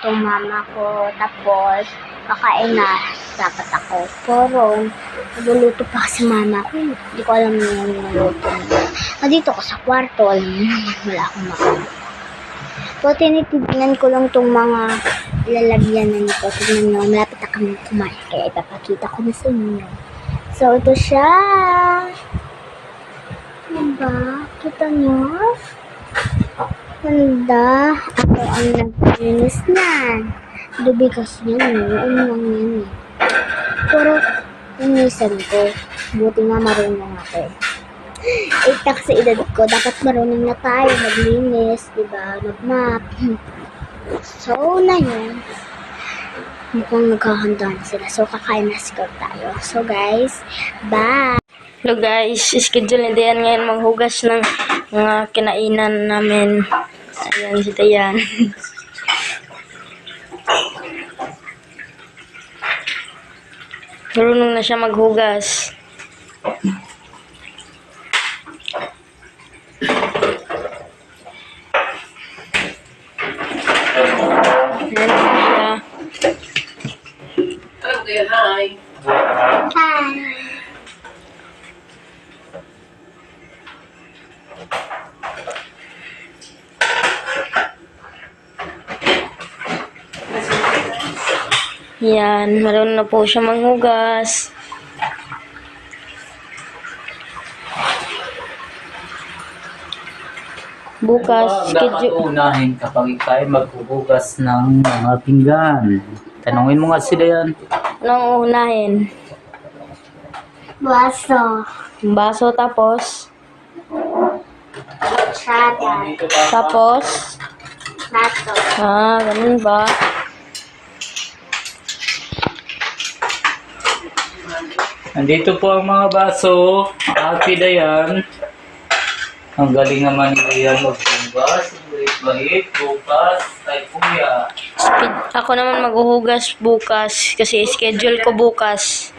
tong mama ko. Tapos, kakain na dapat ako. Pero, nagluluto pa kasi mama ko. Hindi ko alam yung niluto niya. Nandito ko sa kwarto. Alam mo naman, wala akong makain. So, tinitignan ko lang tong mga lalagyan nito. Tignan nyo, malapit na kami kumain. Kaya ipapakita ko na sa inyo. So, ito siya. Diba? Kita nyo? Ganda. Ako ang nag-finish na. Dubi kasi yan eh. Ano lang yan eh. Pero, pinisan ko. Buti nga marunong ako. Itak sa edad ko. Dapat marunong na tayo. Maglinis. Diba? Mag-map. So, na yun. Mukhang naghahanda na sila. So, kakain na siguro tayo. So, guys, bye! Hello guys, schedule na Dayan ngayon maghugas ng mga kinainan namin. Ayan si Dayan. Marunong na siya maghugas. Ayan siya. Okay, hi. Hi! Yan, marunong na po siya manghugas. Bukas, Dapat unahin kapag ikaw maghuhugas ng mga pinggan. Tanungin mo nga sila yan. anong unahin? Baso. Baso tapos? Sada. Tapos? Plato. Ganun ba? Nandito po ang mga baso. Happy Dayan. Ang galing naman ni Dayan maghugas. Bait-bait. Bukas. Ay kuya. Ako naman maghuhugas bukas kasi schedule ko bukas.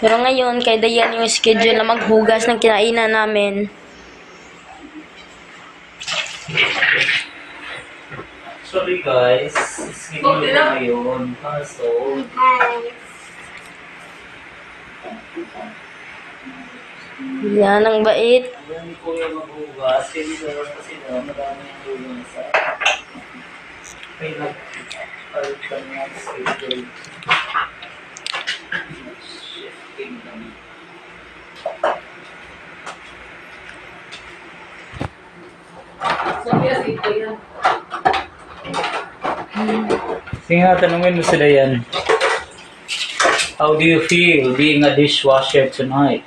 Pero ngayon, kay Dayan yung schedule na maghugas ng kinainan namin. Sorry guys. Schedule ko ngayon. Kaso, Hi. Yan ang bait. yan ni kuya maghugas. Hindi naman kasi na madami yung tulong sa kaya nagpalit ka nga schedule. Shifting naman. Sophia, dito yan. Sige nga, tanungin mo sila yan. How do you feel being a dishwasher tonight?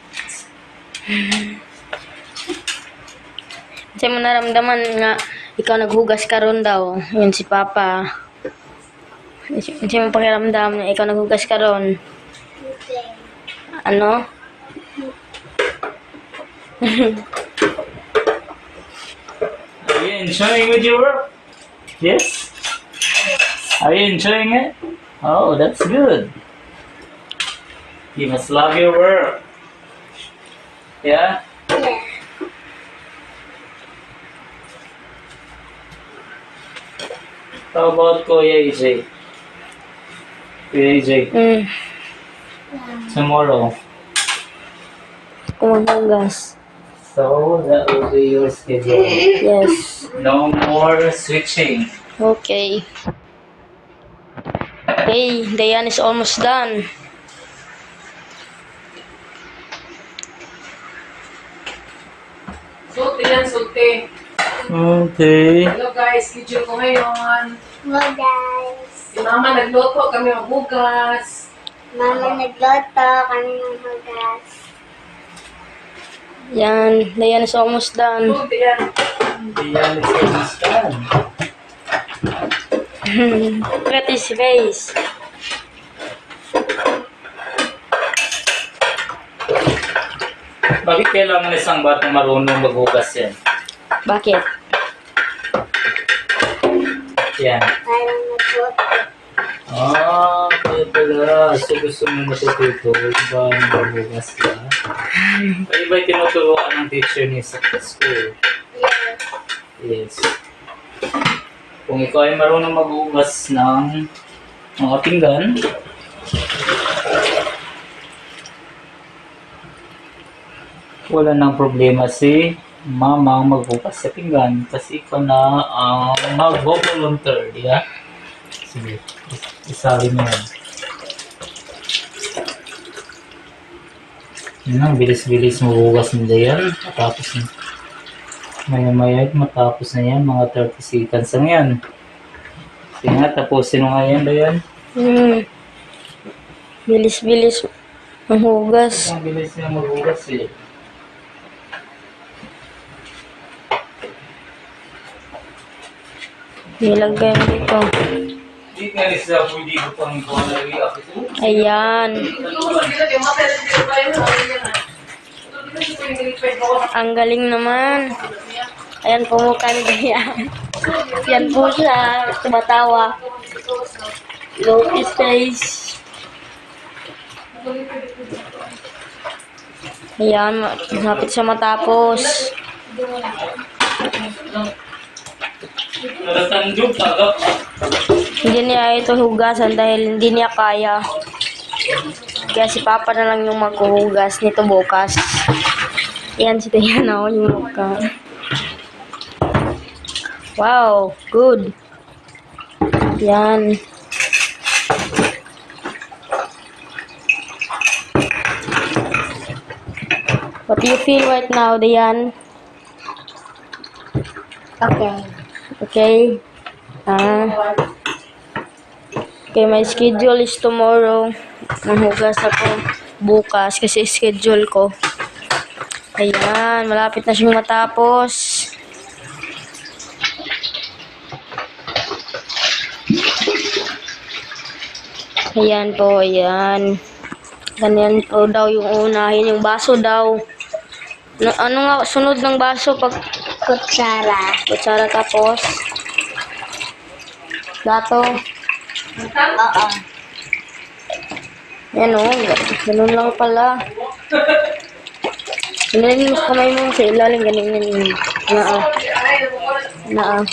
Kasi mo naramdaman nga, ikaw naghugas ka ron daw. Yun si Papa. Kasi mo pakiramdam na ikaw naghugas ka ron. Ano? Are you enjoying with your work? Yes? Are you enjoying it? Oh, that's good. You must love your work. Yeah? Yeah. How about Kuya AJ? Kuya AJ, tomorrow. Kung maghugas. So, that will be your schedule. Yes. No more switching. Okay. Okay, Dayan is almost done. Sulti yan, sulti. Okay. Hello guys, schedule ko ngayon. Hello guys. Si Mama nagluto, kami maghugas. Mama nagluto, kami maghugas. Yan, Dayan is almost done. Sulti yan. Yan is almost done. Look at his face. Bakit kailangan isang batang marunong maghugas yan? Bakit? Yan. Para magluto. Kaya pala. So gusto mo matututo ba maghugas ka? Kayo ba'y tinuturuan ng teacher niya sa school? Yes. Yes. Kung ikaw ay marunong maghugas ng mga pinggan, wala nang problema si mama maghugas sa pinggan kasi ikaw na ang mag-volunteer, di ba? Sige, isali mo yan. Yun ang bilis-bilis maghugas mo yan. Tapos maya-maya matapos na yan, mga 30 seconds lang yan. Sige nga, tapusin mo nga yan, Dayan. Bilis-bilis maghugas. Ang bilis niya maghugas eh. Nilagay mo dito. Hindi nga rin sila pwede ko pang ikaw na react ito. Ayan. Ang galing naman. Ayan po mukha ni Dayan. Yan po siya. Tumatawa. Lotus face. Ayan. Malapit siya matapos. Naratandog tagap. Hindi niya ito hugasan dahil hindi niya kaya. Kaya si Papa na lang yung maghuhugas nito bukas. Yan si Diana yung mukha. Wow, good. Yan. What do you feel right now, Diane? Okay. Okay. Okay, my schedule is tomorrow. Mahugas ako bukas kasi schedule ko. Ayan, malapit na siyang matapos. Ayan po, ayan. Ganyan po daw yung unahin, yung baso daw. Ano nga, sunod ng baso pag Kutsara. kutsara tapos dato. Oo. Yan o, ganun lang pala. Ganun yung kamay mo sa ilalim, ganun yun. Naa.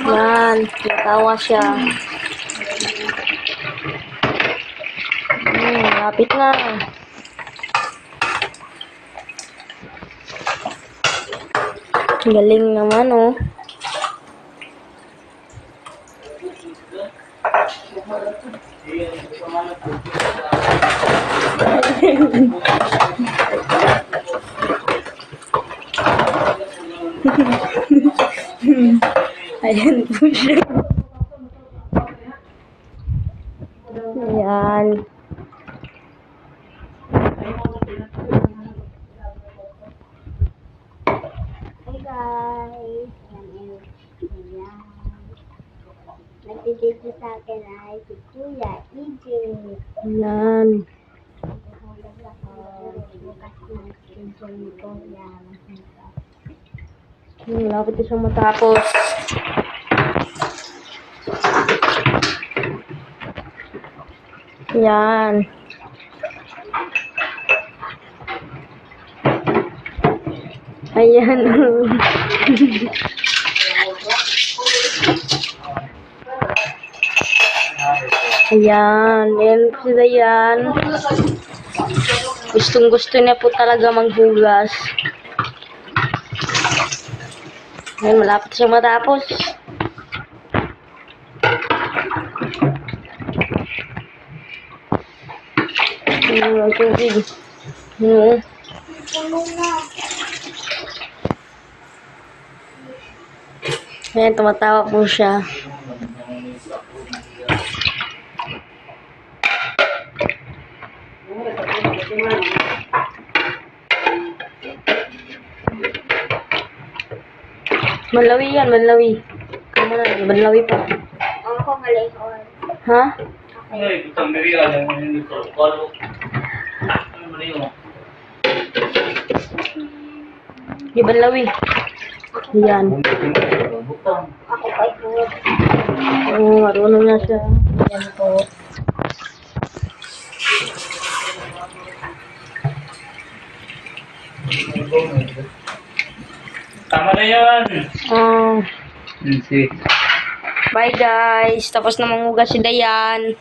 Yan, natawa siya. Lapit na. Galing naman oh. Ayan po siya. Ayan. Hey guys. Ayan. Nagtitito sa akin ay si Kuya EJ. Ayan. Bukas ng schedule ni Kuya. Lapit na siyang matapos. Yan. Ayan. Ayan. Ayan sila yan. Gustong gusto niya po talaga maghugas. Ayan, malapit siya matapos. Ang tubig. Ayan, tumatawa po siya. Banlawi yan, banlawi. Ano na, banlawi pa. Ako malihon. Ha? Ay, butang diri alam mo yung dito. Kalo. Ano ba yun? Di banlawi. Yan. Butang. Ako pa ito. Oo, marunong na siya. Yan po. Tama na yun. Oh, See. bye guys. Tapos na mangugas si Dayan.